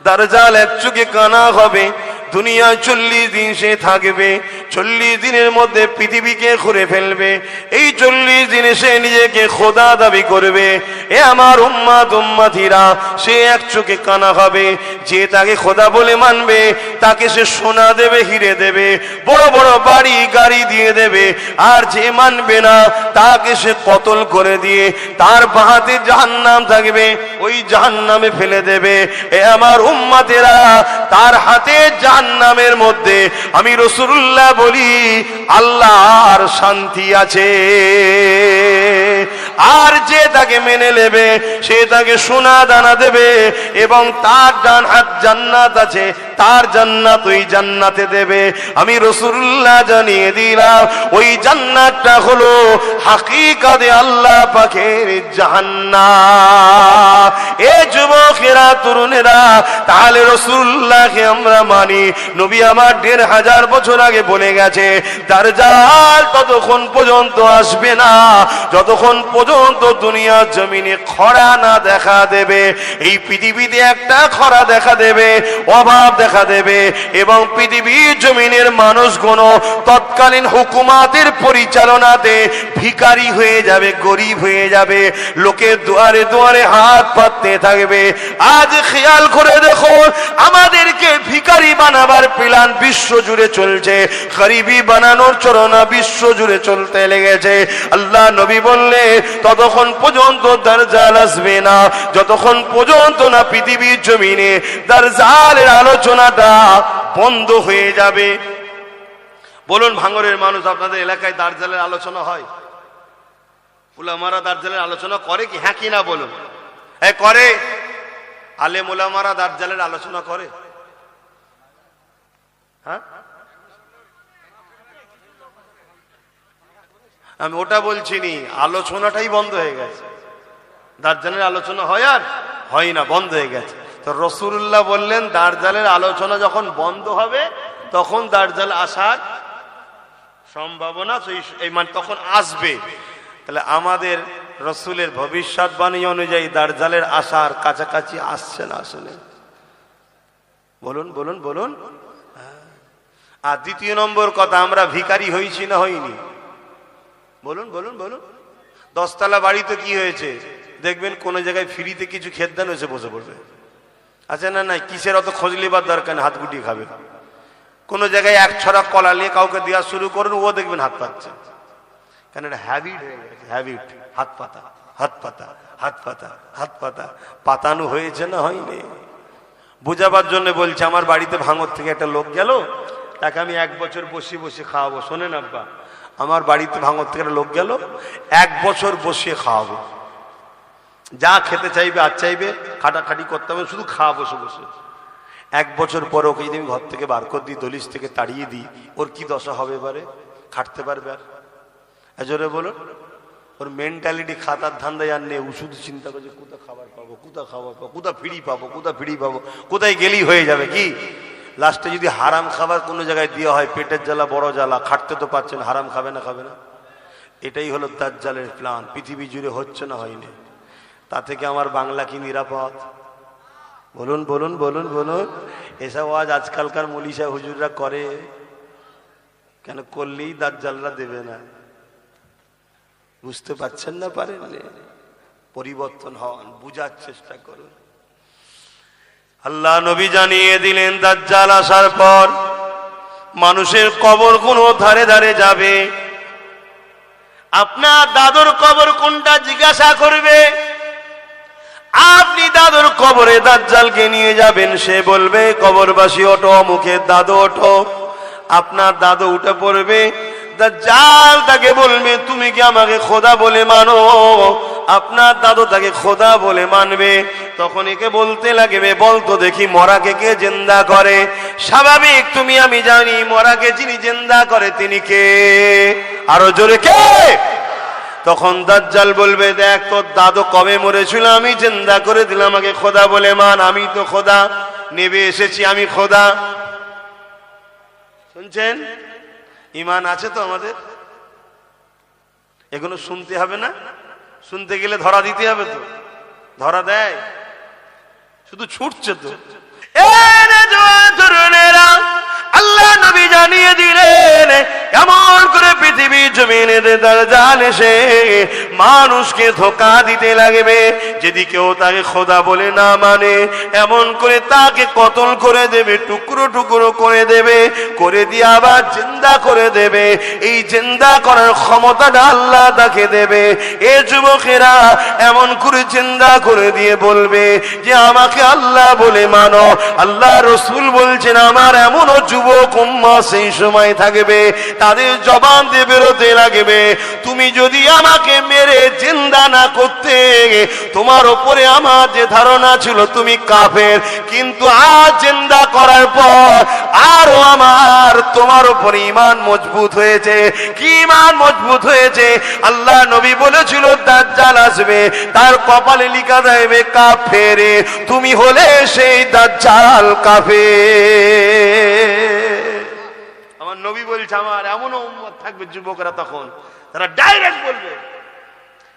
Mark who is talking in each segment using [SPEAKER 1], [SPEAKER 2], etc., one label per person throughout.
[SPEAKER 1] দাজ্জাল এক চোখে কানা হবে, দুনিয়া 40 দিন সে থাকবে, 40 দিনের মধ্যে পৃথিবীকে ঘুরে ফেলবে। এই 40 দিনে সে নিজেকে খোদা দাবি করবে। এ আমার উম্মত উম্মতিরা, সে এক চোখে কানা হবে। যে তাকে খোদা বলে মানবে তাকে সে সোনা দেবে, হিরে দেবে, বড় বড় বাড়ি গাড়ি দিয়ে দেবে। আর যে মানবে না তাকে সে কতল করে দিয়ে তার বাহাতে জাহান্নাম থাকবে, ওই জাহান্নামে ফেলে দেবে। এ আমার উম্মতেরা, তার হাতে জাহান্নামের মধ্যে আমি রাসূলুল্লাহ বলি আল্লাহর শান্তি আছে। আর যে তাকে মেনে নেবে সে তাকে সোনা দানা দেবে, এবং তার ডান হাত জান্নাত আছে, তার জান্নাত ওই জান্নাতে দেবে। আমি রাসূলুল্লাহ জানিয়ে দিলাম ওই জান্নাতটা হলো হাকিকাতে আল্লাহ পাকের জান্নাত। এ যুবকেরা, তরুণেরা, তাহলে রাসূলুল্লাহকে আমরা মানি। নবী আমার 1500 বছর আগে বলে গেছে দাজ্জাল ততক্ষণ পর্যন্ত আসবে না যতক্ষণ পর্যন্ত দুনিয়ার জমিনে খরা না দেখা দেবে। এই পৃথিবীতে একটা খরা দেখা দেবে, অভাব দেখা দেবে, এবং পৃথিবীর জমিনের মানুষগুলো তৎকালীন হুকুমাতের পরিচালনাতে ভিখারি হয়ে যাবে, গরিব হয়ে যাবে, লোকের দুয়ারে দুয়ারে হাত পাততে থাকবে। আজ খেয়াল করে দেখো, আমাদেরকে ভিখারি বানাবার প্ল্যান বিশ্ব জুড়ে চলছে, গরিবি বানানোর চরণা বিশ্ব জুড়ে চলতে লেগেছে। আল্লাহ নবী বললে ততক্ষণ পর্যন্ত দাজ্জাল আসবে না যতক্ষণ পর্যন্ত না পৃথিবীর জমিনে দাজ্জালের আলোচনাটা বন্ধ হয়ে যাবে। বলুন, ভাঙরের মানুষ, আপনাদের এলাকায় দাজ্জালের আলোচনা হয়? উলামারা দাজ্জালের আলোচনা করে কি? হ্যাঁ কি না বলুন? হ্যাঁ করে। আলেম উলামারা দাজ্জালের আলোচনা করে? হ্যাঁ, আমি ওটা বলছি নি, আলোচনাটাই বন্ধ হয়ে গেছে। দাজ্জালের আলোচনা হয় আর হয় না, বন্ধ হয়ে গেছে। তো রাসূলুল্লাহ বললেন দাজ্জালের আলোচনা যখন বন্ধ হবে তখন দাজ্জাল আসার সম্ভাবনা মানে তখন আসবে। তাহলে আমাদের রাসূলের ভবিষ্যৎবাণী অনুযায়ী দাজ্জালের আসার কাছাকাছি আসছে না আসলে? বলুন বলুন বলুন। আর দ্বিতীয় নম্বর কথা, আমরা ভিখারি হয়েছি না হইনি? বলুন বলুন বলুন। 10 তলা বাড়িতে কি হয়েছে দেখবেন কোন জায়গায় ফ্রিতে কিছু খেদ্দান হয়েছে, বসে পড়বে। আচ্ছা না নাই, কিসের অত খোঁজ লিবার দরকার নেই, হাত গুটিয়ে খাবে। কোন জায়গায় এক ছড়া কলা নিয়ে কাউকে দেওয়া শুরু করুন, ও দেখবেন হাত পাচ্ছে। কেন? এটা হ্যাবিট হয়ে গেছে, হ্যাবিট। হাত পাতা, হাত পাতা, হাত পাতা, হাত পাতা, পাতানো হয়েছে না হয়নি? বুঝাবার জন্য বলছে, আমার বাড়িতে ভাঙর থেকে একটা লোক গেল, তাকে আমি 1 বছর বসে বসে খাওয়াবো। শোনেন আব্বা, আমার বাড়িতে ভাঙর থেকে একটা লোক গেল, 1 বছর বসিয়ে খাওয়াবো। যা খেতে চাইবে আর চাইবে, খাটাখাটি করতে হবে, শুধু খাওয়া বসে বসে। 1 বছর পর ওকে যদি আমি ঘর থেকে বার করে দিই, দলিশ থেকে তাড়িয়ে দিই, ওর কি দশা হবে? এবারে খাটতে পারবে আর? জোরে বলুন। ওর মেন্টালিটি খাতার ধান্দায় আর নেই, শুধু চিন্তা করছে কোথায় খাবার পাবো, কোথায় খাবার পাবো, কোথায় ফ্রি পাবো, কোথায় ফ্রি পাবো, কোথায় গেলেই হয়ে যাবে। কি লাস্টে যদি হারাম খাবার কোনো জায়গায় দেওয়া হয়, পেটের জ্বালা বড় জ্বালা, খাটতে তো পারছেন, হারাম খাবে না? খাবে না? এটাই হলো দাজ্জালের প্ল্যান। পৃথিবী জুড়ে হচ্ছে না হয়নি? তা থেকে আমার বাংলা কি নিরাপদ? বলুন বলুন বলুন বলুন। এসব আজ আজকালকার মৌলভী হুজুররা করে কেন? করলেই দাজ্জালরা দেবে না। বুঝতে পারছেন না? পারেন? পরিবর্তন হন, বুঝার চেষ্টা করুন। আল্লাহ নবী জানিয়ে দিলেন দাজ্জাল আসার পর মানুষের কবর কোন ধারে ধারে যাবে। আপনার দাদুর কবর কোনটা জিজ্ঞাসা করবে, আপনি দাদুর কবরে দাজ্জালকে নিয়ে যাবেন, সে বলবে কবরবাসী ওঠো, মুখের দাদু ওঠো। আপনার দাদু উঠে পড়বে, দাজ্জাল তাকে বলবে তুমি কি আমাকে খোদা বলে মানো? আপনার দাদু তাকে খোদা বলে মানবে। তখন একে বলতে লাগবে, বলতো দেখি মরাকে কে জিন্দা করে? স্বাভাবিক, তুমি আমি জানি মরাকে যিনি জিন্দা করে তিনি কে? আরো জোরে কে? তখন দাজ্জাল বলবে দেখ তোর দাদু কবে মরেছিল, আমি জিন্দা করে দিলাম, আমাকে খোদা বলে মান। আমি তো খোদা, নেবে এসেছি আমি খোদা। শুনছেন? ইমান আছে তো আমাদের? এগুলো শুনতে হবে না? শুনতে গেলে ধরা দিতে হবে তো? ধরা দেয়? শুধু ছুটছে তো। এ তরুণেরা, আল্লাহ নবী জানিয়ে দিলেন এমন করে পৃথিবী জমিনে দাজ্জাল এসে মানুষকে ধোঁকা দিতে লাগবে। যদি কেউ তাকে খোদা বলে না মানে, এমন করে তাকে কতল করে দেবে, টুকরো টুকরো করে দেবে, করে দিয়ে আবার জিন্দা করে দেবে। এই জিন্দা করার ক্ষমতাটা আল্লাহ তাকে দেবে। এ যুবকেরা এমন করে জিন্দা করে দিয়ে বলবে যে আমাকে আল্লাহ বলে মানো। আল্লাহ রসুল বলছেন আমার এমনও যুবক উম্মত সেই সময় থাকবে, তাদের জবান দিয়ে বেরোতে লাগবে, তুমি যদি আমাকে মেরে জিন্দা না করতে, তোমার উপরে আমার যে ধারণা ছিল তুমি কাফের, কিন্তু আজ জিন্দা করার পর আরো আমার তোমার উপর ঈমান মজবুত হয়েছে। কি ঈমান মজবুত হয়েছে? আল্লাহ নবী বলেছিল দাজ্জাল আসবে, তার কপালে লিখা যাবে কাফের, তুমি হলে সেই দাজ্জাল কাফের। আমার নবী বলছে আমার এমনও উম্মত থাকবে যুবকরা তখন তারা ডাইরেক্ট বলবে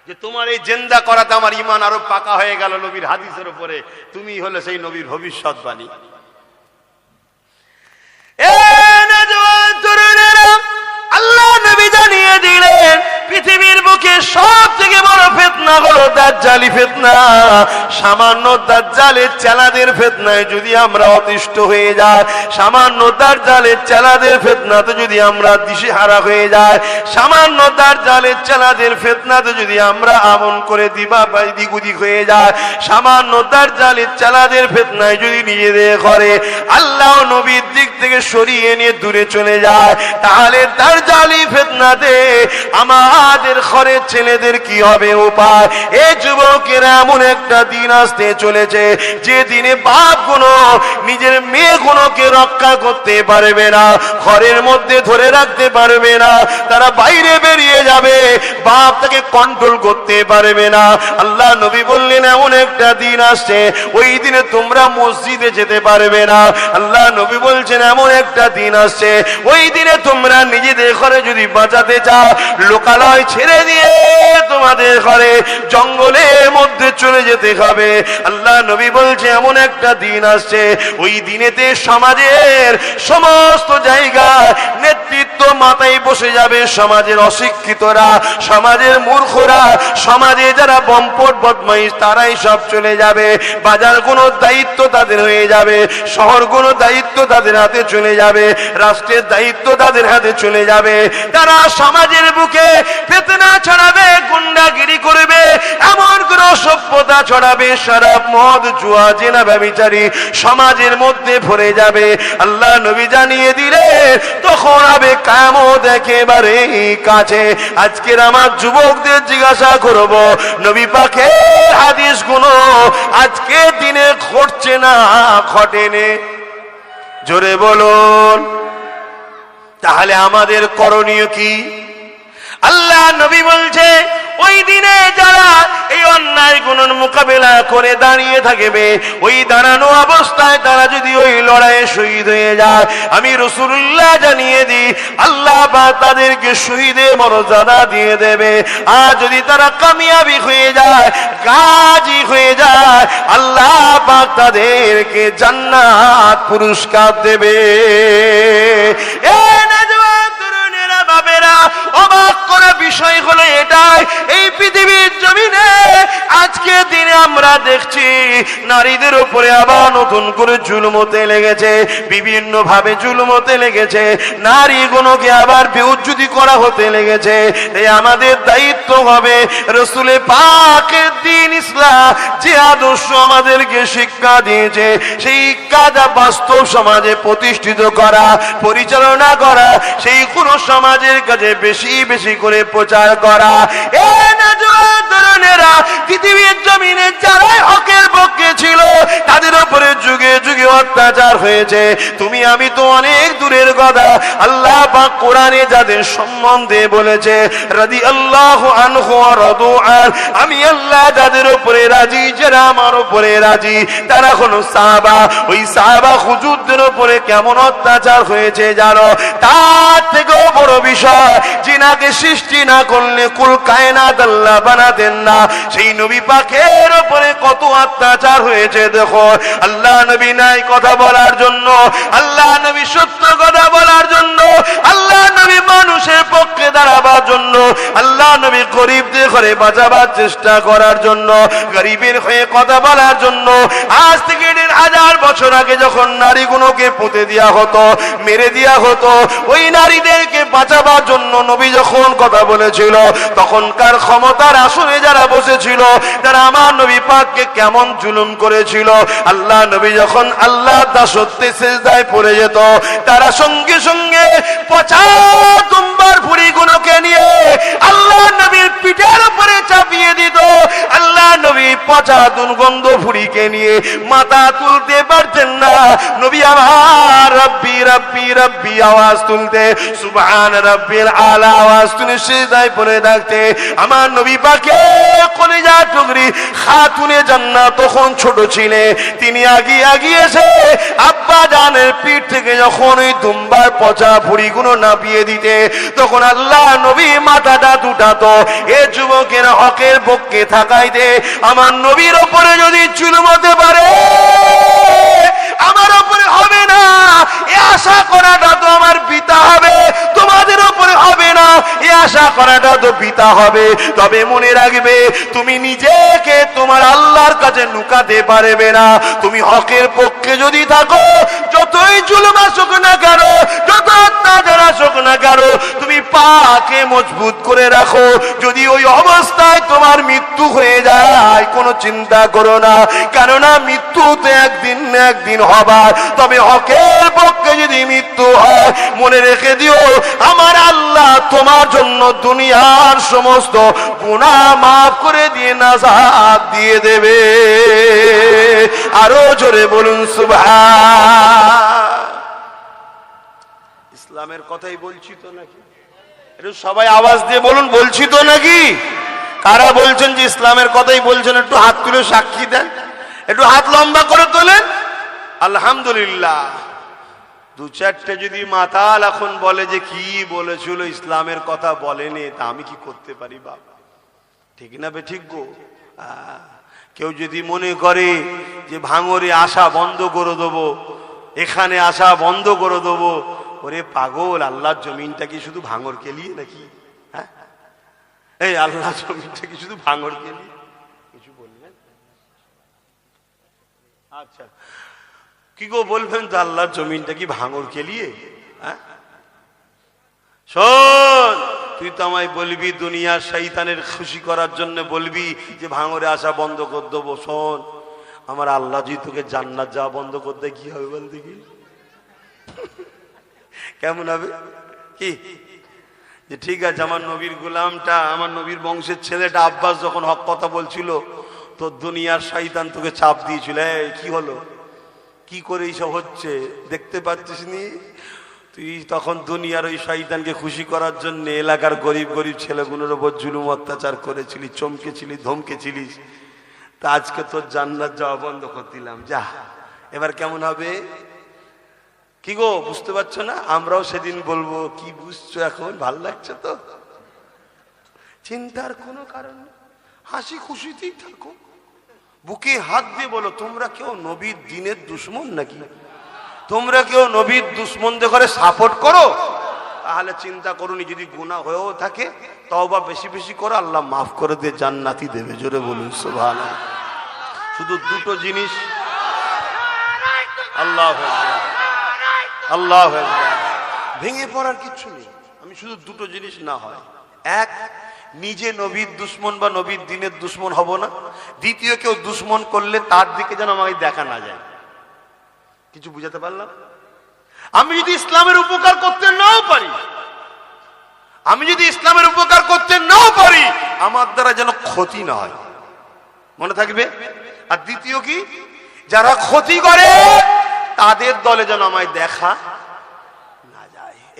[SPEAKER 1] যে তোমার এই জিন্দা করাতে আমার ঈমান আরো পাকা হয়ে গেল নবীর হাদিসের উপরে, তুমি হলে সেই নবীর ভবিষ্যৎবাণী। আল্লাহ নবী জানিয়ে দিলেন পৃথিবীর বুকে সব থেকে বড় ফিতনা হলো দাজ্জালি ফিতনা। সামান্য দাজ্জালের চেলাদের ফিতনায় যদি আমরা অতিষ্ঠ হয়ে যাই, সামান্য দাজ্জালের চেলাদের ফিতনাতে যদি আমরা দিশেহারা হয়ে যাই, সামান্য দাজ্জালের চেলাদের ফিতনাতে যদি আমরা আমন করে দিবা দিগুদি হয়ে যায়, সামান্য দাজ্জালের চেলাদের ফিতনায় যদি নিজেদের করে আল্লাহ নবীর দিক থেকে সরিয়ে নিয়ে দূরে চলে যায়, তাহলে দাজ্জালি ফিতনাতে আমাদের ঘরের ছেলেদের কি হবে উপায়? এই যুবকেরা এমন একটা দিন আসতে চলেছে যে দিনে বাপ গুলো নিজের মেয়ে গুলোকে রক্ষা করতে পারবে না, ঘরের মধ্যে ধরে রাখতে পারবে না, তারা বাইরে বেরিয়ে যাবে, বাপ তাকে কন্ট্রোল করতে পারবে না। আল্লাহ নবী বললেন এমন একটা দিন আসছে ওই দিনে তোমরা মসজিদে যেতে পারবে না। আল্লাহ নবী বলছেন এমন একটা দিন আসছে ওই দিনে তোমরা নিজেদের ঘরে যদি বাঁচাতে চাও, লোকালয় ছেড়ে দিয়ে তোমাদের ঘরে জঙ্গলের মধ্যে চলে যেতে হবে। আল্লাহ নবী বলছে এমন একটা দিন আসছে ওই দিনেতে সমাজের সমস্ত জায়গা নেতৃত্ব মাথায় বসে যাবে সমাজের অশিক্ষিতরা, সমাজের মূর্খরা, সমাজে যারা বম্পট বদমাইশ তারাই সব চলে যাবে। বাজার কোনো দায়িত্ব তাদের হয়ে যাবে, শহর কোনো দায়িত্ব তাদের হাতে চলে যাবে, রাষ্ট্রের দায়িত্ব তাদের হাতে চলে যাবে। তারা সমাজের বুকে ফিতনা ছড়াবে, গুন্ডাগিরি করবে, এমন কোন সভ্যতা ছড়াবে, শরাব মদ জুয়া জেনা ব্যভিচারী সমাজের মধ্যে ভরে যাবে। আল্লাহ নবী জানিয়ে দিলে তখন হবে কিয়ামত একেবারে কাছে। আজকের আমার যুবকদের জিজ্ঞাসা করব নবী পাকের হাদিস গুলো আজকে দিনে ঘটছে না ঘটেনি? জোরে বলুন। তাহলে আমাদের করণীয় কি? আল্লাহ নবী বলছে ওই দিনে যারা এই অন্যায় গুণের মোকাবেলা করে দাঁড়িয়ে থাকবে, ওই দাঁড়ানো অবস্থায় তারা যদি ওই লড়াইয়ে শহীদ হয়ে যায়, আমি রাসূলুল্লাহ জানিয়ে দিই আল্লাহ পাক তাদেরকে শহীদের মর্যাদা দিয়ে দেবে। আর যদি তারা কামিয়াবি হয়ে যায়, গাজী হয়ে যায়, আল্লাহ পাক তাদেরকে জান্নাত পুরস্কার দেবে। অবাক করা বিষয় হলো এটাই, এই পৃথিবীর জমিনে আজকে দিনে আমরা দেখছি নারীদের উপরে আবার নতুন করে জুলুম হতে লেগেছে, বিভিন্ন ভাবে জুলুম হতে লেগেছে, নারীগুলোকে আবার বেউজ্জতি করা হতে লেগেছে। এই আমাদের দায়িত্ব হবে রাসূলে পাকের দ্বীন ইসলাম যে আদর্শ আমাদেরকে শিক্ষা দিয়েছে সেই কাজা বাস্তব সমাজে প্রতিষ্ঠিত করা, পরিচালনা করা, সেই কোন সমাজের কাছে বেশি বেশি করে প্রচার করা। পৃথিবীর জমিনে যারা হকের পক্ষে ছিল তাদের উপরে যুগে যুগে অত্যাচার হয়েছে। তুমি আমি তো অনেক দূরে দূরের কথা, আল্লাহ পাক কোরআনে যাদের সম্বন্ধে বলেছে রাদিয়াল্লাহু আনহু ওয়া রাদু আন, আমি আল্লাহ যাদের উপরে রাজি, যারা আমার উপরে রাজি, তারা হলো সাহাবা। ওই সাহাবা হুজুরদের উপরে কেমন অত্যাচার হয়েছে জানো? তার থেকেও বড় বিষয়, যিনাকে সৃষ্টি না করলে কুল কায়নাত আল্লাহ বানাতেন না, সেই নবী পাকের উপরে কত অত্যাচার হয়েছে। দেখো, আল্লাহ নবী নাই কথা বলার জন্য, আল্লাহ নবী সত্য কথা বলার জন্য, আল্লাহ নবী মানুষের পক্ষে দাঁড়াবার জন্য, আল্লাহ নবী গরিবদের ঘরে বাঁচাবার চেষ্টা করার জন্য, গরিবের হয়ে কথা বলার জন্য। আজ থেকে 1000 বছর আগে যখন নারীগুলোকে পুঁতে দেওয়া হতো, মেরে দেওয়া হতো, ওই নারীদেরকে বাঁচাবার জন্য নবী যখন কথা বলেছিল, তখনকার ক্ষমতার আসনে যারা বসেছিল, তারা আমার নবী পাককে কেমন জুলুম করেছিল। আল্লাহ নবী যখন আল্লাহ দাসত্বে সিজদায় পড়ে যেত, তারা সঙ্গে সঙ্গে পচা দুম্বার ভুঁড়িগুলোকে নিয়ে আল্লাহ নবীর পিঠের উপরে চাপিয়ে দিত। আল্লাহ নবী পচা দুর্গন্ধ ভুঁড়িকে নিয়ে মাথা তুলতে পারতেন না। নবী আমার রব্বি রব্বি রব্বি আওয়াজ তুলতে, সুবহান রাব্বিল আলা আওয়াজ তুলে সিজদায় পড়ে থাকতে। আমার নবী পাকে কলিজা টুকরি খাতুনে জান্নাত তখন ছোট ছিলেন, তিনি আগিয়ে এসে আব্বা জানের পিঠ থেকে যখন ওই দুম্বার পচা ভুঁড়িগুলো নাপিয়ে দিতে, তখন আল্লাহ নবী মাথাটা দুটাতো। এ যুবকের হকের পক্ষে থাকাইতে, আমার নবীর ওপরে যদি জুলুম হতে পারে, আমার ওপরে হবে না, এ আশা করাটা তো আমার পিতা হবে, তোমাদের ওপরে হবে না, এ আশা করাটা তো পিতা হবে। তবে মনে রাখবে, তুমি নিজেকে তোমার আল্লাহর কাছে লুকাতে পারবে না। তুমি হকের পক্ষে যদি থাকো, যতই জুলুম আসুক না কেন, যত অত্যাচার আসুক না কেন, তুমি পাকে মজবুত করে রাখো। যদি ওই অবস্থায় তোমার মৃত্যু হয়ে যায়, কোনো চিন্তা করো না, কেননা মৃত্যু তো একদিন না একদিন হবার। তবে হকের পক্ষে যদি মৃত্যু হয়, মনে রেখে দিও, আমার আল্লাহ তোমার জন্য দুনিয়ার সমস্ত গুনাহ মাফ করে দিয়ে নাজাত দিয়ে দেবে। আরো জোরে বলুন সুবহান। ইসলামের কথাই বলছি তো নাকি? একটু সবাই আওয়াজ দিয়ে বলুন, বলছি তো নাকি? কারা বলছেন যে ইসলামের কথাই বলছেন? একটু হাত তুলে সাক্ষী দেন, একটু হাত লম্বা করে তোলেন। আলহামদুলিল্লাহ। 2-4টে যদি মাতাল এখন বলে যে কি বলেছিল, ইসলামের কথা বলেনি, তা আমি কি করতে পারি বাবা? ঠিক না বে ঠিক গো? কেউ যদি মনে করে যে ভাঙরে আসা বন্ধ করে দেবো, এখানে আসা বন্ধ করে দেবো, ওরে পাগল, আল্লাহর জমিনটা কি শুধু ভাঙর কেলিয়ে নাকি? হ্যাঁ, এই আল্লাহর জমিনটা কি শুধু ভাঙর কেলিয়ে? কিছু বলবেন? আচ্ছা, কি গো বলবেন তো, আল্লাহর জমিনটা কি ভাঙর কেলিয়ে? হ্যাঁ, শোন, তুই তো আমায় বলবি দুনিয়ার শয়তানের খুশি করার জন্য বলবি যে ভাঙরে আসা বন্ধ করে দেবো। শোন, আমার আল্লাহ যদি তোকে জান্নাত যাওয়া বন্ধ করতে, কি হবে বল দেখি? কেমন হবে? কি যে ঠিক আছে, আমার নবীর গোলামটা, আমার নবীর বংশের ছেলেটা আব্বাস যখন হক কথা বলছিল, তো দুনিয়ার শয়তান তোকে চাপ দিয়েছিল, এই কি হলো, কি করে এইসব হচ্ছে দেখতে পাচ্ছিস নি? তুই তখন দুনিয়ার ওই শয়তানকে খুশি করার জন্য এলাকার গরিব গরিব ছেলেগুলোর উপর জুলুম অত্যাচার করেছিলি, চমকেছিলি, ধমকেছিলিস। তা আজকে তোর জান্নাত যাওয়া বন্ধ করে দিলাম, যা। এবার কেমন হবে? কি গো বুঝতে পারছো না? আমরাও সেদিন বলবো, কি বুঝছো এখন? ভাল লাগছে তো? চিন্তার কোনো কারণ নেই, হাসি খুশিতেই থাকো, বুকে হাত দিয়ে বলো, তোমরা কেউ নবীর দ্বীনের দুশমন নাকি? তোমরা কেউ নবীর দুশমনদের করে সাপোর্ট করো? তাহলে চিন্তা করুনি, যদি গুনাহ হয়েও থাকে তওবা বেশি বেশি করো, আল্লাহ মাফ করে দিয়ে জান্নাতি দেবে। জোরে বলুন সুবহানাল্লাহ। শুধু দুটো জিনিস, আল্লাহু আকবার, আল্লাহু আকবার, ভেঙে পড়ার কিছু নেই। আমি শুধু দুটো জিনিস না হয়, এক, নিজে নবীর দুশমন বা নবীর দ্বীনের দুশমন হব না। দ্বিতীয়, কেউ দুশমন করলে তার দিকে যেন আমাকে দেখা না যায়। কিছু বুঝাতে পারলাম? আমি যদি ইসলামের উপকার করতে নাও পারি, আমি যদি ইসলামের উপকার করতে নাও পারি, আমার দ্বারা যেন ক্ষতি না হয়, মনে থাকবে। আর দ্বিতীয় কি, যারা ক্ষতি করে তাদের দলে যেন আমায় দেখা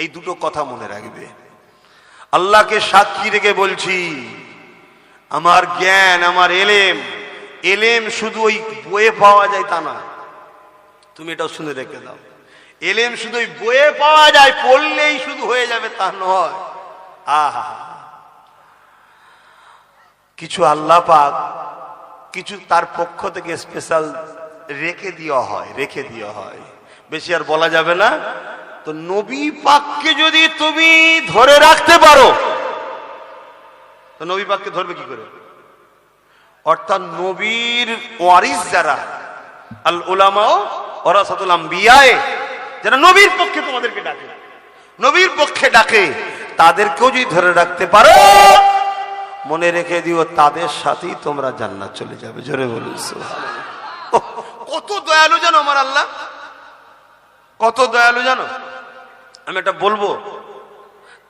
[SPEAKER 1] এই দুটো কথা মনে রাখবে। আল্লাহকে সাক্ষী রেখে বলছি, আমার জ্ঞান, আমার এলেম শুধু ওই বইয়ে পাওয়া যায় তা না। তুমি এটাও শুনে রেখে দাও, এলেম শুধু ওই বইয়ে পাওয়া যায়, পড়লেই শুধু হয়ে যাবে তা নয়। আহা, কিছু আল্লাহ পাক কিছু তার পক্ষ থেকে স্পেশাল রেখে দেওয়া হয়, বেশি আর বলা যাবে না। তো নবী পাককে যদি তুমি ধরে রাখতে পারো, তো নবী পাককে ধরবে কি করে? অর্থাৎ নবীর ওয়ারিস যারা, আল উলামা ওয়ারাসাতুল আম্বিয়া, যারা নবীর পক্ষে তোমাদেরকে ডাকে, নবীর পক্ষে ডাকে, তাদেরকেও যদি ধরে রাখতে পারো, মনে রেখে দিও তাদের সাথেই তোমরা জান্নাত চলে যাবে। জোরে বলুন সুবহানাল্লাহ। কত দয়ালু জানো আমার আল্লাহ, কত দয়ালু জানো। আমি এটা বলবো,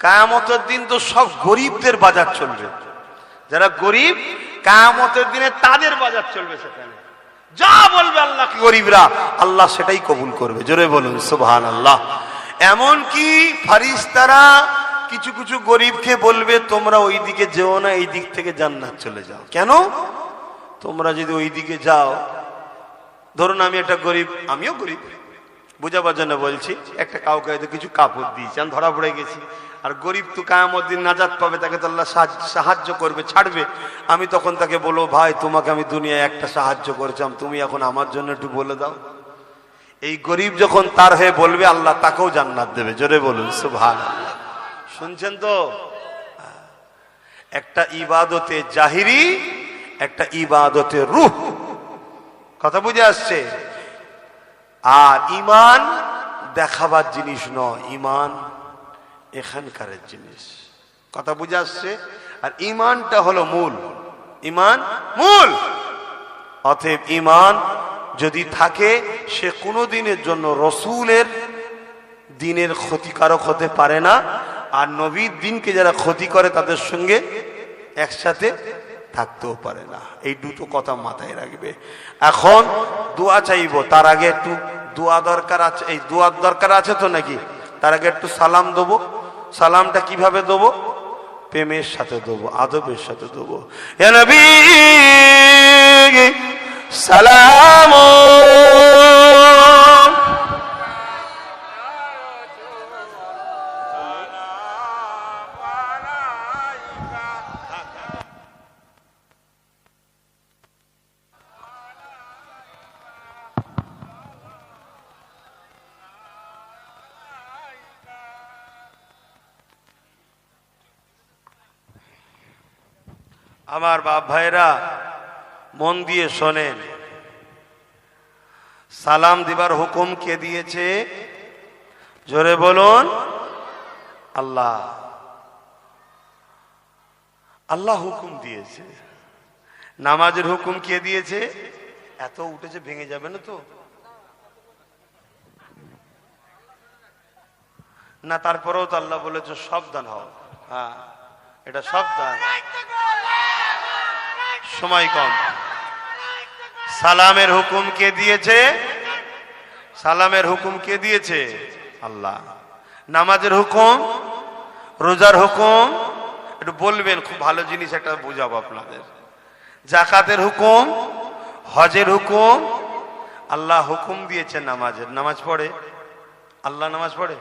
[SPEAKER 1] কিয়ামতের দিন তো সব গরিবদের বাজার চলবে, যারা গরিব কিয়ামতের দিনে তাদের বাজার চলবে। সেখানে যা বলবে আল্লাহকে গরিবরা, আল্লাহ সেটাই কবুল করবে। জোরে বলুন সুবহানাল্লাহ। এমন কি ফারিস্তারা কিছু কিছু গরিবকে বলবে, তোমরা ওই দিকে যেও না, এই দিক থেকে জান্নাত চলে যাও। কেন? তোমরা যদি ওই দিকে যাও, ধরুন আমি একটা গরিব, আমিও গরিব, বুঝাবার জন্য বলছি, একটা কাউকে হয়তো কিছু কাপড় দিয়েছি, আমি ধরা পড়ে গেছি, আর গরিব তো কিয়ামত দিন নাজাত পাবে, তাকে তো আল্লাহ সাহায্য করবে, ছাড়বে। আমি তখন তাকে বলবো, ভাই তোমাকে আমি দুনিয়ায় একটা সাহায্য করেছিলাম, তুমি এখন আমার জন্য একটু বলে দাও। এই গরিব যখন তার হয়ে বলবে, আল্লাহ তাকেও জান্নাত দেবে। জোরে বলুন সুবহানাল্লাহ। শুনছেন তো? একটা ইবাদতে জাহিরি, একটা ইবাদতে রূহ, কথা বুঝে আসছে? আর ঈমান দেখাবার জিনিস নয়, ঈমান এখানকার জিনিস, কথা বুঝে আসছে? আর ঈমানটা হলো মূল, ঈমান মূল। অতএব ঈমান যদি থাকে, সে কোনো দিনের জন্য রসুলের দিনের ক্ষতিকারক হতে পারে না, আর নবীর দিনকে যারা ক্ষতি করে তাদের সঙ্গে একসাথে থাকতেও পারে না। এই দুটো কথা মাথায় রাখবে। এখন দোয়া চাইবো, তার আগে একটু দোয়া দরকার আছে। এই দোয়ার দরকার আছে তো নাকি? তার আগে একটু সালাম দেবো। সালামটা কিভাবে দেবো? প্রেমের সাথে দেবো, আদবের সাথে দেবো। হে নবী সালাম, আমার বাপ ভাইরা মন দিয়ে শোনেন। সালাম দিবার হুকুম কে দিয়েছে? জোরে বলুন। আল্লাহ। আল্লাহ হুকুম দিয়েছে। নামাজের হুকুম কে দিয়েছে? এত উঠেছে ভেঙে যাবে না তো? না, তারপরেও তো আল্লাহ বলেছে সাবধান হও। হ্যাঁ, এটা সাবধান, সময় কম। সালামের হুকুম কে দিয়েছে? সালামের হুকুম কে দিয়েছে? আল্লাহ। নামাজের হুকুম, রোজার হুকুম, একটু বলবেন, খুব ভালো জিনিস একটা বুঝাবো আপনাদের। যাকাতের হুকুম, হজের হুকুম, আল্লাহ হুকুম দিয়েছে নামাজের। নামাজ পড়ে? আল্লাহ নামাজ পড়ে?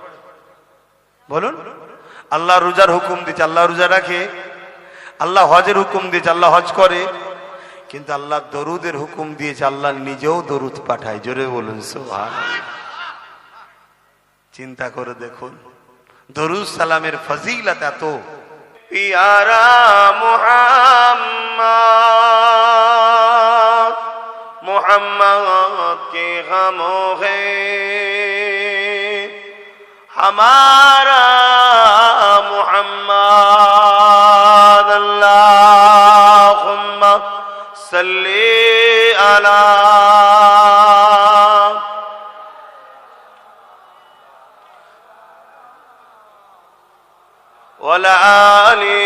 [SPEAKER 1] বলুন। আল্লাহ রোজার হুকুম দিয়েছে, আল্লাহ রোজা রাখে। আল্লাহ হজের হুকুম দিয়েছে, আল্লাহ হজ করে। কিন্তু আল্লাহ দরুদের হুকুম দিয়েছে, আল্লাহ নিজেও দরুদ পাঠায়। জোরে বলুন সুবহানাল্লাহ। চিন্তা করে দেখুন, দরুদ সালামের ফজিলত এত। পিয়ারা মুহাম্মদ, মুহাম্মদ কে গামো হে हमारा मुहम्मद, अल्लाहुम्मा सल्ली अला वला आली।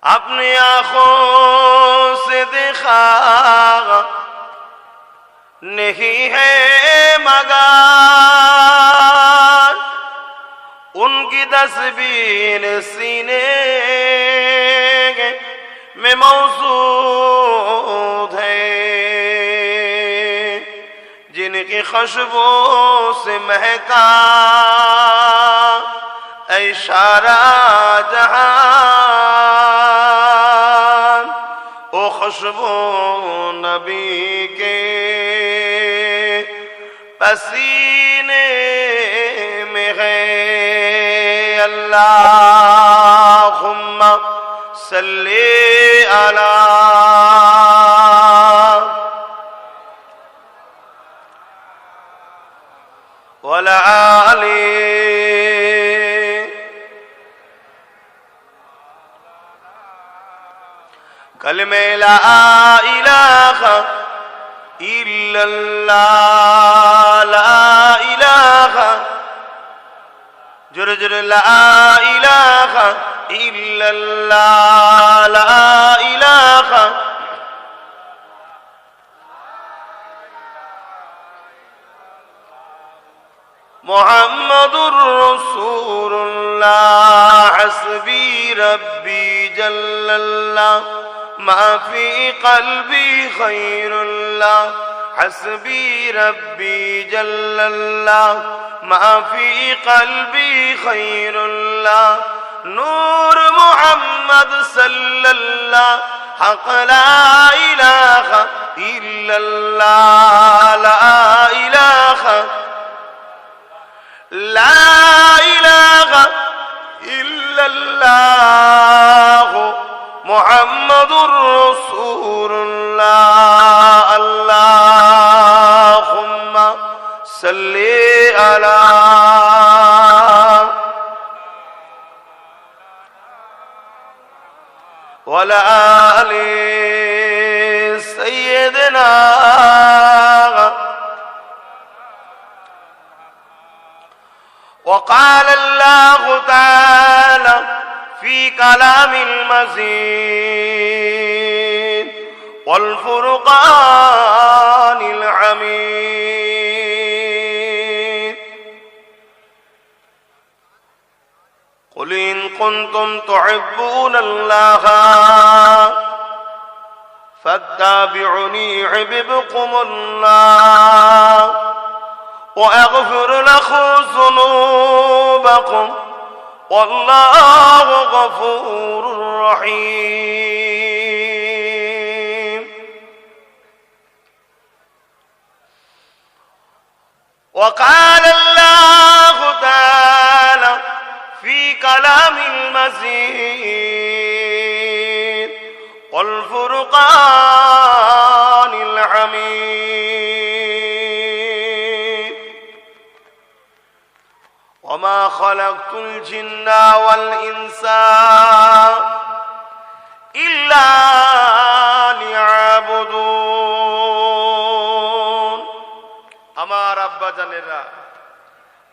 [SPEAKER 1] अपनी आंखों से देखा नहीं है मगर उनकी तस्वीर सीने में मौजूद है, जिनकी खुशबू से महका ऐ सारा जहान। ओ खुशबू नबी के पसीने में है। अल्लाहुम्मा सल्ली अला वला आली कलमे ला इलाहा इल्लल्लाह, ला इलाहा, जुर जुर ला इलाहा इल्लल्लाह, ला इलाहा। मुहम्मदुर रसूलुल्लाह, हस्बी रब्बी जल्लल्लाह, मा फी क़ल्बी खैरुल्लाह, हस्बी रब्बी जल्लल्लाह, मा फी क़ल्बी खैरुल्लाह। नूर मुहम्मद सल्लल्लाह, हक़ ला इलाहा इल्लल्लाह, ला इलाहा, ला इलाहा इल्लल्लाह, मुहम्मदुर रसूलुल्लाह। अल्लाहुम्मा सल्ली अला वला आली सय्यदना। وقال الله تعالى في كلام المزيد والفرقان الحميد: قل إن كنتم تحبون الله فاتبعوني يحببكم الله وأغفر لكم ذنوبكم والله غفور رحيم. وقال الله تعالى في كلام المزيد والفرقان الحميد: وما خلقت الجن والإنس إلا ليعبدون. আমার আব্বা জানেরা,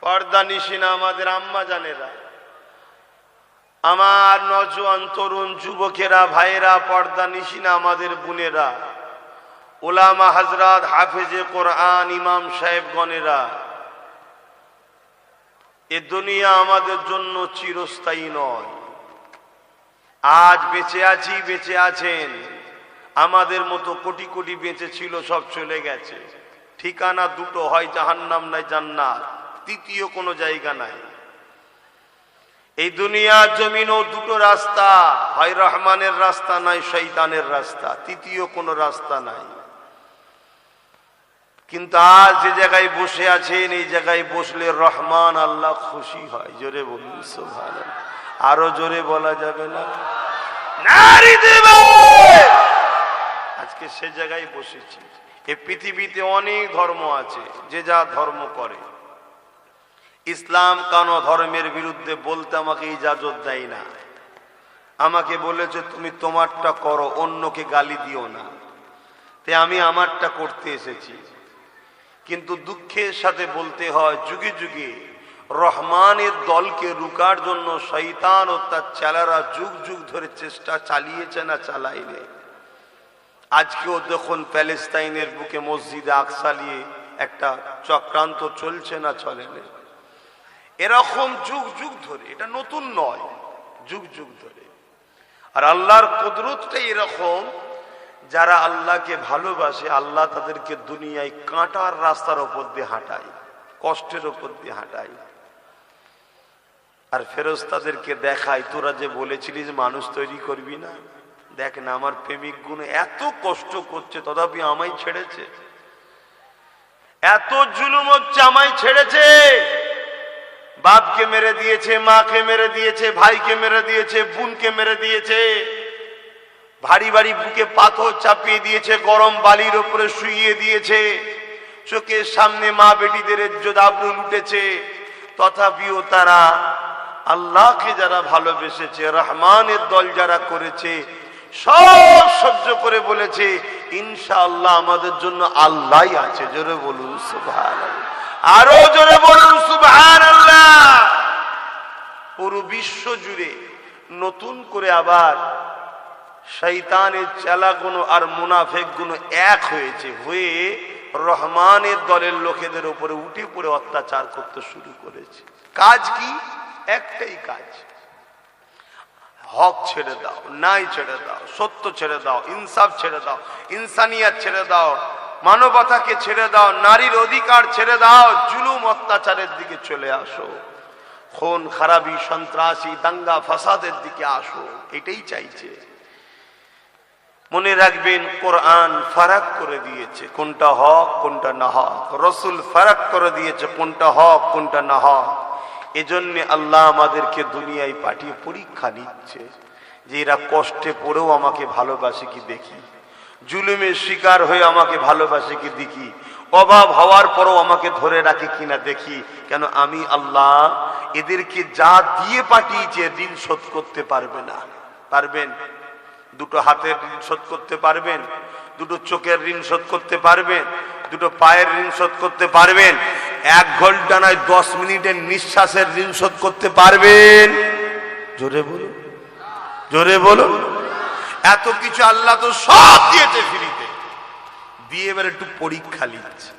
[SPEAKER 1] পর্দা নিশিনা আমাদের আম্মা জানেরা, আমার নওজোয়ান তরুণ যুবকেরা, ভাইরা, পর্দা নিশিনা আমাদের বোনেরা, উলামা হযরত, হাফেজে কোরআন, ইমাম সাহেবগণেরা, এ দুনিয়া আমাদের জন্য চিরস্থায়ী নয়। আজ বেঁচে আছি, বেঁচে আছেন, আমাদের মতো কোটি কোটি বেঁচে ছিল, সব চলে গেছে। ঠিকানা দুটো, হয় জাহান্নাম নাই জান্নাত, তৃতীয় কোনো জায়গা নাই। এই দুনিয়ার জমিনও দুটো রাস্তা, হয় রহমানের রাস্তা নাই শয়তানের রাস্তা, তৃতীয় কোনো রাস্তা নাই। কিন্তু আজ যে জায়গায় বসে আছেন, এই জায়গায় বসলে রহমান আল্লাহ খুশি হয়। জোরে বলুন সুবহানাল্লাহ। আরো জোরে বলা যাবে না? নারী দেব। আজকে সে জায়গায় বসেছি। এই পৃথিবীতে অনেক ধর্ম আছে, যে যা ধর্ম করে। ইসলাম কোন ধর্মের বিরুদ্ধে বলতে আমাকে ইজাজত দেয় না। আমাকে বলেছে তুমি তোমারটা করো, অন্যকে গালি দিও না। তাই আমি আমারটা করতে এসেছি। কিন্তু দুঃখের সাথে বলতে হয়, যুগে যুগে রহমানের দলকে রুকার জন্য শয়তান ও তার চেলারা যুগ যুগ ধরে চেষ্টা চালিয়েছে না চালায়নি? আজকেও দেখুন প্যালেস্তাইনের বুকে মসজিদে আকসা নিয়ে একটা চক্রান্ত চলছে না চলেনি? এরকম যুগ যুগ ধরে, এটা নতুন নয়, যুগ যুগ ধরে। আর আল্লাহর কুদরতটা এরকম, যারা আল্লাহকে ভালোবাসে আল্লাহ তাদেরকে দুনিয়ায় কাঁটার রাস্তার ওপর দিয়ে হাঁটায়, কষ্টের ওপর দিয়ে হাঁটায়। আর ফেরেশতাদেরকে দেখায়, তোরা যে বলেছিলিস মানুষ তৈরি করবি না, দেখ না আমার প্রেমিক গুণ এত কষ্ট করছে তথাপি আমায় ছেড়েছে, এত জুলুম হচ্ছে আমায় ছেড়েছে। বাপকে মেরে দিয়েছে, মাকে মেরে দিয়েছে, ভাইকে মেরে দিয়েছে, বোনকে মেরে দিয়েছে, ভারী ভারী বুকে পাথর চাপিয়ে দিয়েছে, গরম বালির উপরে শুইয়ে দিয়েছে, চোখের সামনে মা বেটিদের ইজ্জত আবরু লুটেছে। তথাপিও তারা আল্লাহকে যারা ভালোবেসেছে, রহমানের দল যারা করেছে, সব সহ্য করে বলেছে ইনশাআল্লাহ আমাদের জন্য আল্লাহই আছে। জোরে বলুন সুবহানাল্লাহ, আরো জোরে বলুন সুবহানাল্লাহ। পুরো বিশ্ব জুড়ে নতুন করে আবার শয়তানের চেলাগুলো আর মুনাফিকগুলো এক হয়েছে, হয়ে রহমানের দলের লোকেদের উপরে উঠে পড়ে অত্যাচার করতে শুরু করেছে। কাজ কি? একটাই কাজ, হক ছেড়ে দাও, ন্যায় ছেড়ে দাও, সত্য ছেড়ে দাও, ইনসাফ ছেড়ে দাও, ইনসানিয়াত ছেড়ে দাও, মানবতাকে ছেড়ে দাও, নারীর অধিকার ছেড়ে দাও, জুলুম অত্যাচারের দিকে চলে আসো, খুন খারাপি সন্ত্রাসী দাঙ্গা ফাসাদের দিকে আসো, এটাই চাইছে। মনে রাখবেন কোরআন ফারাক করে দিয়েছে কোনটা হক কোনটা না হক, রসুল ফারাক করে দিয়েছে কোনটা হক কোনটা না হক। এজন্য আল্লাহ আমাদেরকে দুনিয়ায় পাঠিয়ে পরীক্ষা নিচ্ছে যে এরা কষ্টে পড়েও আমাকে ভালোবাসে কি দেখি, জুলুমের শিকার হয়ে আমাকে ভালোবাসে কি দেখি, অভাব হওয়ার পরও আমাকে ধরে রাখে কিনা দেখি। কেন? আমি আল্লাহ এদেরকে যা দিয়ে পাঠিয়েছে ঋণ শোধ করতে পারবে না। পারবেন? দুটো হাতের ঋণ শোধ করতে পারবেন? দুটো চোখের ঋণ শোধ করতে পারবেন? দুটো পায়ের ঋণ শোধ করতে পারবেন? 1 ঘন্টা নয় 10 মিনিটের নিঃশ্বাসের ঋণ শোধ করতে পারবেন? জোরে বলুন, জোরে বলুন। এত কিছু আল্লাহ তো সব দিয়েছে ফ্রিতে, দিয়ে এবার একটু পরীক্ষা নিচ্ছে।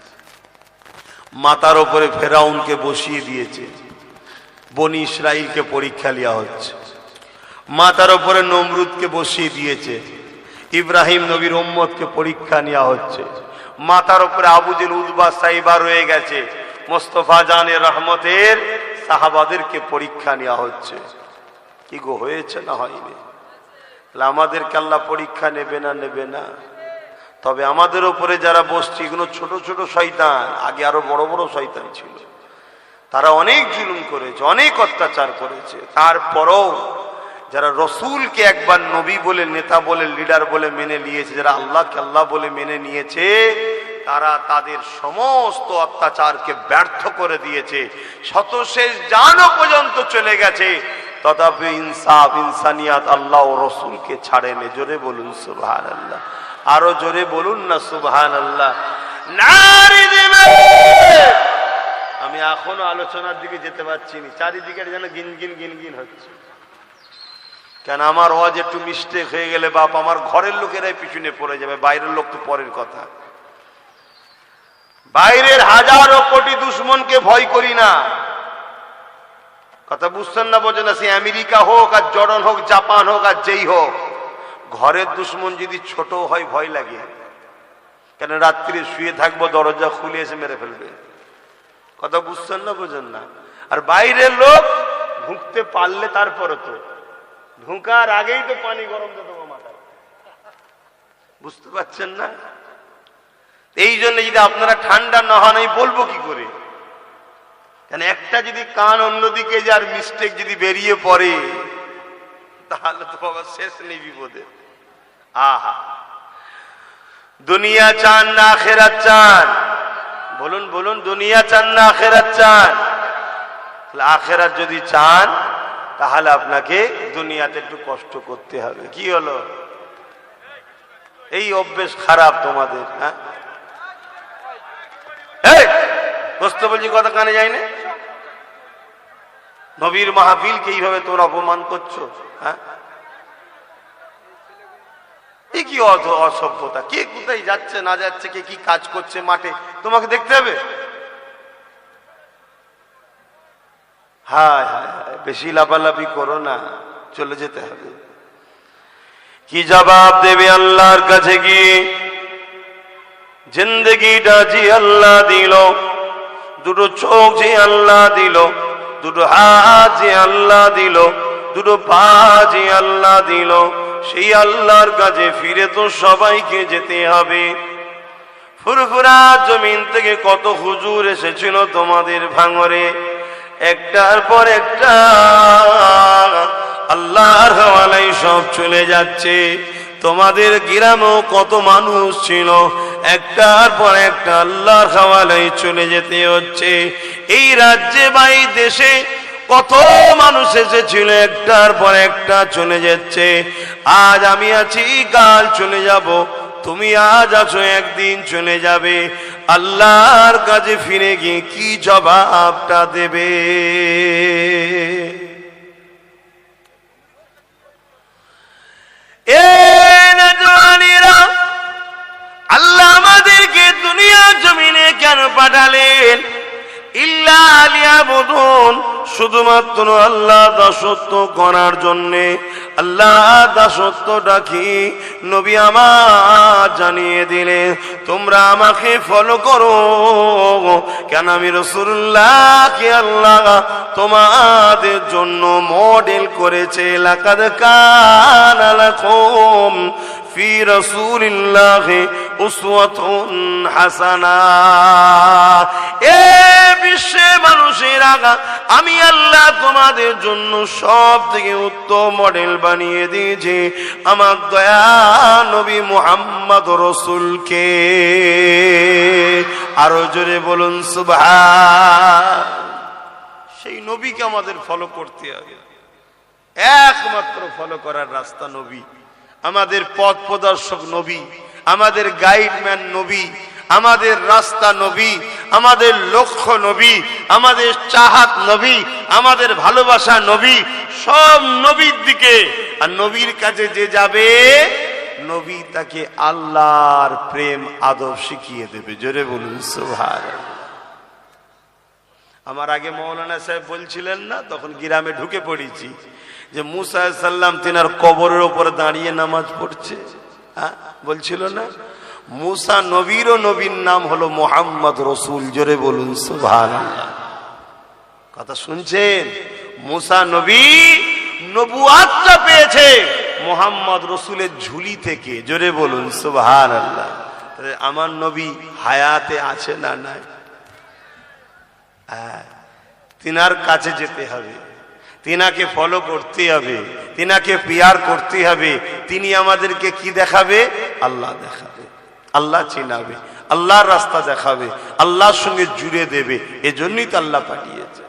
[SPEAKER 1] মাথার উপরে ফেরাউনকে বসিয়ে দিয়েছে, বনি ইসরাইলকে পরীক্ষা নেওয়া হচ্ছে। মাথার উপরে নমরুদকে বসিয়ে দিয়েছে, ইব্রাহিম নবীর উম্মতকে পরীক্ষা নেওয়া হচ্ছে। মাথার উপরে আবু জেল উতবা সাইবা রয়ে গেছে, মোস্তফা জানে রহমতের সাহাবাদেরকে পরীক্ষা নেওয়া হচ্ছে। কি গো, হয়েছে না হয়নি? আমাদেরকে আল্লাহ পরীক্ষা নেবে না? নেবে না। তবে আমাদের উপরে যারা বসছে এগুলো ছোট ছোট শয়তান, আগে আরো বড় বড় শয়তান ছিল, তারা অনেক জুলুম করেছে, অনেক অত্যাচার করেছে। তারপরও যারা রসুলকে একবার নবী বলে, নেতা বলে, লিডার বলে মেনে নিয়েছে, যারা আল্লাহকে আল্লাহ বলে মেনে নিয়েছে, তারা তাদের সমস্ত অত্যাচারকে ব্যর্থ করে দিয়েছে। শতশেষ জানও পর্যন্ত চলে গেছে, তথাপি ইনসাফ ইনসানিয়াত আল্লাহ ও রসুলকে ছাড়েনি। জোরে বলুন সুবহানাল্লাহ, আরো জোরে বলুন না সুবহানাল্লাহ। নারী দিবে। আমি এখনো আলোচনার দিকে যেতে পারছি না, চারিদিকে যেন গিনগিন গিনগিন হচ্ছে। কেন? আমার ওয়াজ একটু মিস্টেক হয়ে গেলে বাপ আমার ঘরের লোকেরাই পিছনে পড়ে যাবে, বাইরের লোক তো পরের কথা। বাইরের হাজারো কোটি দুশ্মনকে ভয় করি না, কথা বুঝছেন না? বোঝে না? সে আমেরিকা হোক আর জর্ডান হোক, জাপান হোক আর যেই হোক, ঘরের দুশ্মন যদি ছোট হয় ভয় লাগে। কেন? রাত্রি শুয়ে থাকবো, দরজা খুলে এসে মেরে ফেলবে। কথা বুঝছেন না? বোঝেন না? আর বাইরের লোক ঢুকতে পারলে তারপরে তো, ঢুকার আগেই তো পানি গরম দিয়ে দেবো মাথায়। বুঝতে পারছেন না? এই জন্য যদি আপনারা ঠান্ডা না হন আমি বলবো কি করে? কেন? একটা যদি কান অন্যদিকে যার মিস্টেক যদি বেরিয়ে পড়ে তাহলে তো বাবা শেষ নেই বিপদে। আহা, দুনিয়া চান না আখেরাত চান? বলুন বলুন, দুনিয়া চান না আখেরাত চান? আখেরাত যদি চান তাহলে আপনাকে দুনিয়াতে একটু কষ্ট করতে হবে। কি হলো? এই অভ্যেস খারাপ তোমাদের। হ্যাঁ, বুঝতে বলছি, কথা কানে যায় না? নবীর মাহফিলকে এইভাবে তোমরা অপমান করছো। হ্যাঁ, এ কি অসভ্যতা? কে কোথায় যাচ্ছে না যাচ্ছে, কে কি কাজ করছে মাঠে, তোমাকে দেখতে হবে? হায় হায় হায়, বেশি লাফালাফি করো না, চলে যেতে হবে। কি জবাব দেবে আল্লাহর কাছে গিয়ে? জিন্দগিটা যে আল্লাহ দিল, দুটো চোখ যে আল্লাহ দিল, দুটো হাত যে আল্লাহ দিল, দুটো পা যে আল্লাহ দিল, সেই আল্লাহর কাছে ফিরে তো সবাইকে যেতে হবে। ফুরফুরা জমিন থেকে কত হুজুর এসেছিল তোমাদের ভাঙরে, একটার পর একটা আল্লাহর হাওয়ালায় সব চলে যাচ্ছে। তোমাদের গ্রামেও কত মানুষ ছিল, একটার পর একটা আল্লাহর হাওয়ালায় চলে যেতে হচ্ছে। এই রাজ্যে বা এই দেশে কত মানুষ এসেছিল, একটার পর একটা চলে যাচ্ছে। আজ আমি আছি, কাল চলে যাব, তুমি আজ আছো, একদিন চলে যাবে। আল্লাহর কাছে ফিরে গিয়ে কি জবাবটা দেবে? আল্লাহ আমাদেরকে দুনিয়া জমিনে কেন পাঠালেন? ইল্লা লিয়াবুদুন, শুধুমাত্র আল্লাহ দাসত্ব করার জন্যে। আল্লাহ দাসত্বটা কি নবী আমার জানিয়ে দিলেন, তোমরা আমাকে ফলো করো। কেন? আমি রাসূলুল্লাহকে আল্লাহ তোমাদের জন্য মডেল করেছে। লাকাদ কানা লাকুম ফি রাসূলিল্লাহি উসওয়াতুন হাসানাহ। এ বিশ্বে মানুষেরা, আমি আল্লাহ তোমাদের জন্য সব থেকে উত্তম মডেল বানিয়ে দিয়েছি আমার দয়া নবী মুহাম্মদ রাসূলকে। আরো জোরে বলুন সুবহান। সেই নবীকে আমাদের ফলো করতে হবে। একমাত্র ফলো করার রাস্তা নবী, আমাদের পথ প্রদর্শক নবী, আমাদের গাইডম্যান নবী, আমাদের রাস্তা নবী, আমাদের লক্ষ্য নবী, আমাদের চাহাত নবী, আমাদের ভালোবাসা নবী, সব নবীর দিকে। আর নবীর কাছে যে যাবে, নবী তাকে আল্লাহর প্রেম আদব শিখিয়ে দেবে। জোরে বলুন সুবহানাল্লাহ। আমার আগে মৌলানা সাহেব বলছিলেন না, তখন গ্রামে ঢুকে পড়েছি, যে মুসা আলাইহিস সালাম তিনার কবরের উপরে দাঁড়িয়ে নামাজ পড়ছে। হ্যাঁ, বলছিল না? মুসা নবীর, নবীর নাম হলো মুহাম্মদ রাসূল। জোরে বলুন সুবহানাল্লাহ। কথা শুনছেন? মুসা নবী নবুয়াতটা পেয়েছে মুহাম্মদ রাসূলের ঝুলি থেকে। জোরে বলুন সুবহানাল্লাহ। তাহলে আমার নবী হায়াতে আছে না নাই? তিনার কাছে যেতে হবে, তিনাকে ফলো করতে হবে, তিনাকে পিয়ার করতে হবে। তিনি আমাদেরকে কি দেখাবে? আল্লাহ দেখাবে, আল্লাহ চিনাবে, আল্লাহর রাস্তা দেখাবে, আল্লাহর সঙ্গে জুড়ে দেবে। এজন্যই তো আল্লাহ পাঠিয়েছে।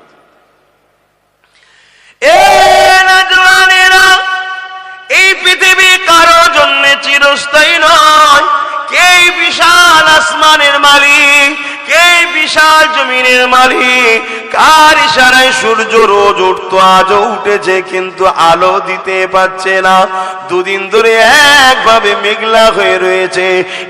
[SPEAKER 1] এই পৃথিবী কারো জন্য চিরস্থায়ী নয়। কে বিশাল আসমানের মালিক, কে বিশাল জমিনের মালিক, কার ইশারায় সূর্য রোজ উঠতো, আজও উঠেছে, কিন্তু আলো দিতে পারছে না। দুদিন ধরে একভাবে মেঘলা হয়ে রয়েছে।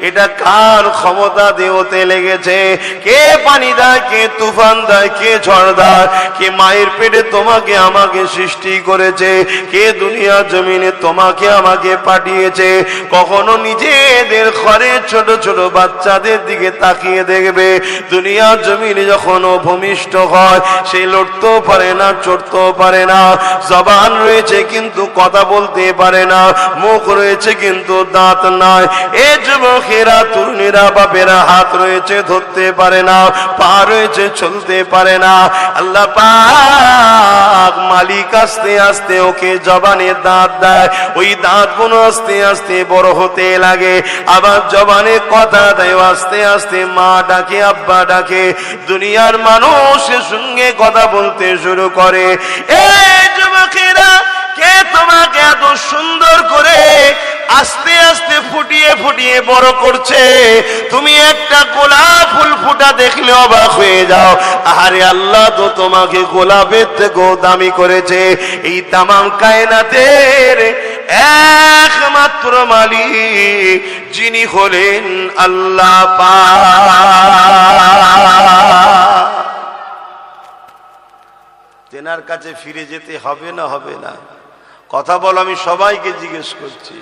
[SPEAKER 1] এটা কার ক্ষমতা দেওতে লেগেছে? কে পানি দেয়, কে তুফান দেয়, কে ঝড় দেয়? কে মায়ের পেটে তোমাকে আমাকে সৃষ্টি করেছে? কে দুনিয়া জমিনে তোমাকে আমাকে পাঠিয়েছে? কখনো নিজেদের ঘরে ছোট ছোট বাচ্চাদের দিকে তাকিয়ে দেখবে, দুনিয়া জমিনে যখন ভূমিষ্ঠ হয়, সে লড়তেও পারে না, চড়তেও পারে না। জবান রয়েছে কিন্তু কথা বলতে পারে না, মুখ রয়েছে কিন্তু দাঁত নাই। এ যুবকেরা, তরুণীরা, বাপেরা, হাত রয়েছে ধরতে পারে না, পা রয়েছে চলতে পারে না। আল্লাহ পাক মালিক আস্তে আস্তে ওকে জবানে দাঁত দেয়। ওই দাঁতগুলো আস্তে আস্তে বড় হতে লাগে। আবার জবানে কথা দেয়, আস্তে আস্তে মা ডাকে, আব্বা ডাকে। দুনিয়ার মানুষের সঙ্গে কথা বলতে শুরু করে। এই যুবকেরা, কে তোমাকে এত সুন্দর করে আস্তে আস্তে ফুটিয়ে ফুটিয়ে বড় করছে। তুমি একটা গোলাপ ফুল ফুটা দেখলে অবাক হয়ে যাও, আরে আল্লাহ তো তোমাকে গোলাপের থেকেও দামি করেছে। এই তামাম কায়নাতের একমাত্র মালিক যিনি হলেন আল্লাহ পাক। তেনার কাছে ফিরে যেতে হবে না হবে না? কথা বলো, আমি সবাইকে জিজ্ঞেস করছি।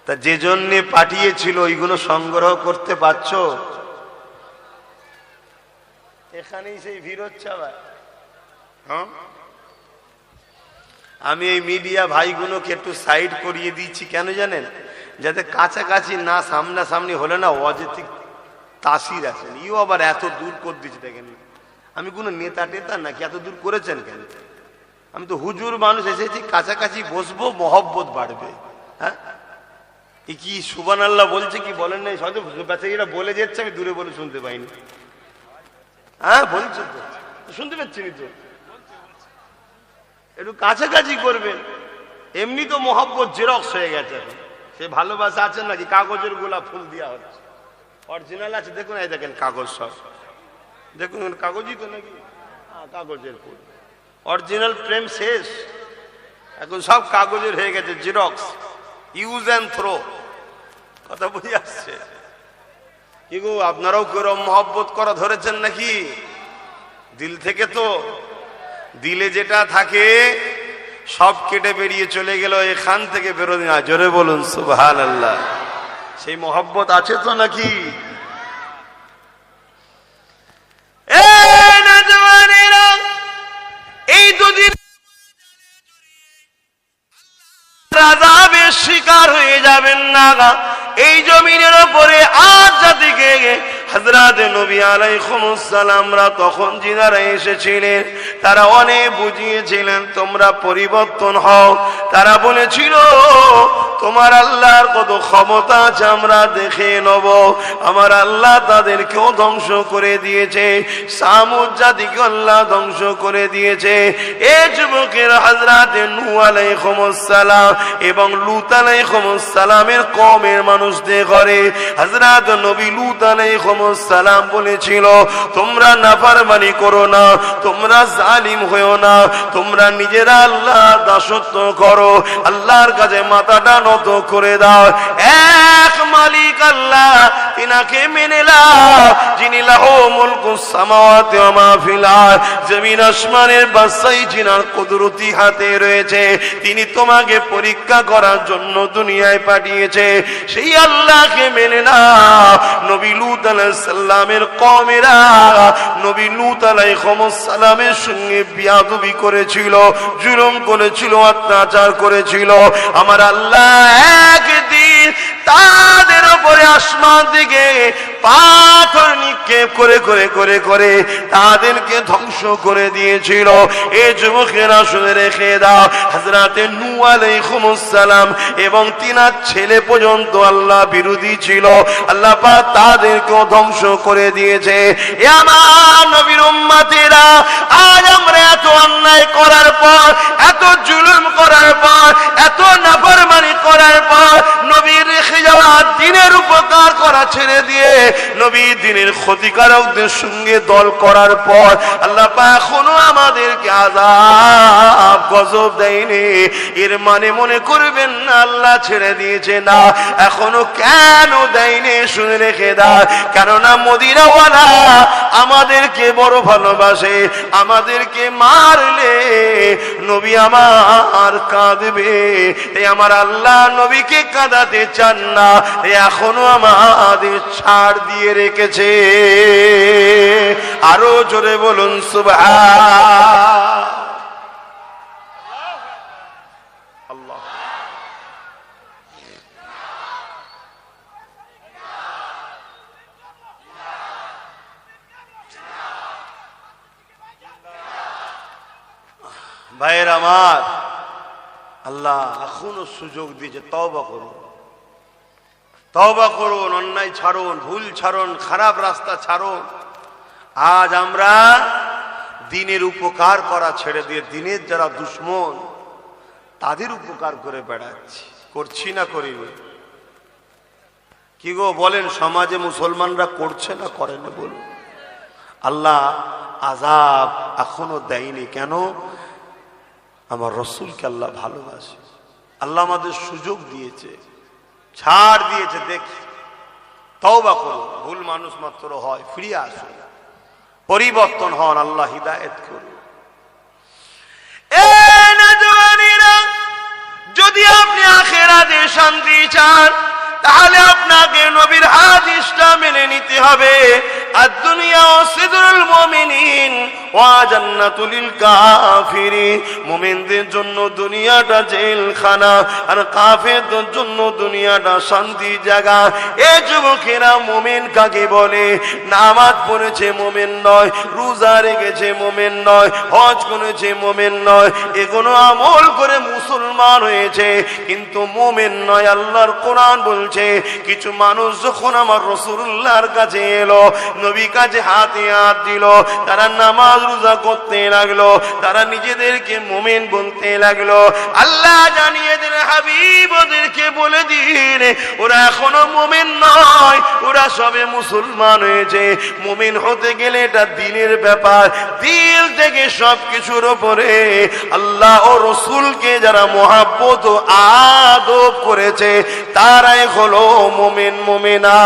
[SPEAKER 1] তা যে জন্যে পাঠিয়েছিল ওইগুলো সংগ্রহ করতে পারছো? এখানেই সেই ভিড় হচ্ছে আবার। হ্যাঁ, আমি এই মিডিয়া ভাইগুলোকে একটু সাইড করিয়ে দিচ্ছি, কেন জানেন? যাতে কাছাকাছি না, সামনাসামনি হলে না অযৌক্তিক তাসির আছেন। ইও আবার এত দূর করে দিচ্ছে, দেখেন আমি কোনো নেতা টেতা নাকি, এত দূর করেছেন কেন? আমি তো হুজুর মানুষ, এসেছি কাছাকাছি বসবো, মহব্বত বাড়বে। হ্যাঁ, এ কি সুবহানাল্লাহ বলছে কি বলেন নাই? হয়তো বেচারিরা বলে যাচ্ছে, আমি দূরে বলে শুনতে পাইনি। হ্যাঁ বলছে তো, শুনতে পাচ্ছিনি তো। একটু কাছাকাছি করবেন। এমনি তো মহব্বত জেরক্স হয়ে গেছে এখন। সে ভালোবাসা আছে নাকি? কাগজের গোলাপ ফুল দেওয়া হচ্ছে। অরিজিনাল আছে দেখুন, এই দেখেন কাগজ, সব দেখুন কাগজই তো নাকি? হ্যাঁ, কাগজের ফুল। অরিজিনাল প্রেম শেষ, এখন সব কাগজের হয়ে গেছে, জেরক্স, ইউজ অ্যান্ড থ্রো। কথা বুঝে আসছে কি গো? আপনারাও কেরম মহব্বত করা ধরেছেন নাকি? দিল থেকে তো? দিলে যেটা থাকে সব কেটে বেরিয়ে চলে গেল, এখান থেকে বেরোনি না। জোরে বলুন সুবহানাল্লাহ। সেই মহব্বত আছে তো নাকি? এই দুদিন আযাবের শিকার হয়ে যাবেন না। এই জমিনের উপরে আজ জাতিকে হযরত নবী আলাইহিস সালামরা তখন যিনারা এসেছিলেন তারা অনেক বুঝিয়েছিলেন তোমরা পরিবর্তন হও। তারা বলেছিল তোমার আল্লাহর কত ক্ষমতা আছে আমরা দেখে নেব। আমার আল্লাহ তাদেরকেও ধ্বংস করে দিয়েছে, সামুদ জাতিকে আল্লাহ ধ্বংস করে দিয়েছে। এ যুবকের হযরত নূহ আলাইহিস সালাম এবং লূত আলাইহিস সালামের কওমের মানুষদের ঘরে হযরত নবী লূত আলাইহিস সালাম বলেছিল তোমরা নাফরমানি করো না, তোমরা জালিম হয়ো না, তোমরা নিজেরা আল্লাহ দাসত্ব করো, আল্লাহর কাছে মাথাটা নত করে দাও। এক মালিক আল্লাহ, তিনাকে মেনে নাও, যিনি লাহু মুলকুস সামাওয়াতি ওয়া মা ফিল আরদ, জমিন আসমানের বাদশাহী যিনার কুদরতি হাতে রয়েছে, তিনি তোমাকে পরীক্ষা করার জন্য দুনিয়ায় পাঠিয়েছে। সেই আল্লাহকে মেনে নাও। নবী লূত আলাইহিস সালামের কওমেরা নবী লূত আলাইহিস সালামের সঙ্গে বিয়াদবি করেছিল, জুলুম করেছিল, অত্যাচার করেছিল। আমার আল্লাহ একদিন তাদের উপরে আসমান থেকে পাথর নিক্ষেপ করে করে করে করে তাদেরকে ধ্বংস করে দিয়েছিল। এই যুবকেরা শুনে রেখে দাও, হযরত নূহ আলাইহিস সালাম এবং তিনার ছেলে পর্যন্ত আল্লাহ বিরোধী ছিল, আল্লাহ পাক তাদেরকেও ধ্বংস করে দিয়েছে। এ আমার নবীর উম্মতেরা, আজ আমরা এত অন্যায় করার পর, এত জুলুম করার পর, এত নাফরমানি করার পর, নবীর রেখে যাওয়া দ্বীনের উপকার করা ছেড়ে দিয়ে নবী দ্বীনের ক্ষতিকারকদের সঙ্গে দল করার পর আল্লাহ পাক এখনো আমাদেরকে আযাব গজব দেয়নি। এর মানে মনে করবেন না আল্লাহ ছেড়ে দিয়েছে, না, এখনো কেন দেয়নি শুনে রেখে দাও। কেননা মদিনাওয়ালা আমাদেরকে বড় ভালোবাসে, আমাদেরকে মারলে নবী আমার কাঁদবে, তাই আমার আল্লাহ নবীকে কাঁদাতে চান না, এখনো আমাদের ছাড় দিয়ে রেখেছে। আরো জোরে বলুন সুবহানাল্লাহ। ভাইয়ের আমার, আল্লাহ এখনো সুযোগ দিয়েছে, তওবা করুন, তওবা করুন, অন্যায় ছাড়ুন, ভুল ছাড়ুন, খারাপ রাস্তা ছাড়ুন। আজ আমরা দ্বীনের উপকার করা ছেড়ে দিয়ে দ্বীনের যারা দুশমন তাদের উপকার করে বেড়াচ্ছি, করছি না করিনি? কি গো বলেন, সমাজে মুসলমানরা করছে না করে না বলুন? আল্লাহ আযাব এখনো দেয়নি কেন? আমার রসুলকে আল্লাহ ভালোবাসে, আল্লাহ আমাদের সুযোগ দিয়েছে, ছাড় দিয়েছে, দেখি তওবা করুন, ভুল মানুষ মাত্র হয়, ফিরে আসুন, পরিবর্তন হন, আল্লাহ হিদায়েত করুন। যদি আপনি আখিরাতে শান্তি চান তাহলে আপনাকে নবীর হাদিসটা মেনে নিতে হবে। আদ-দুনিয়া সিদরুল মুমিনিন ওয়া জান্নাতুল লিল কাফিরিন। মুমিনদের জন্য দুনিয়াটা জেলখানা, আর কাফেরদের জন্য দুনিয়াটা শান্তির জায়গা। এই যুবকেরা, মুমিন কাকে বলে? নামাজ পড়েছে মুমিন নয়, রোজা রেখেছে মুমিন নয়, হজ করেছে মুমিন নয়, এগুলো আমল করে মুসলমান হয়েছে কিন্তু মুমিন নয়। আল্লাহর কোরআন বলছে কিছু মানুষ যখন আমার রাসূলুল্লাহর কাছে এলো, নবী কাছে হাতে হাত দিল, তারা নামাজ রোজা করতে লাগলো, তারা নিজেদেরকে মুমিন বলতে লাগলো। আল্লাহ জানিয়ে দিন, হাবিব ওদেরকে বলে দিন, ওরা এখনো মুমিন নয়, ওরা সবে মুসলমান হয়েছে। মুমিন হতে গেলে এটা দিনের ব্যাপার, দিল থেকে সবকিছুর উপরে আল্লাহ ও রসুলকে যারা মহাব্বত ও আদব করেছে তারাই হলো মুমিন মুমিনা।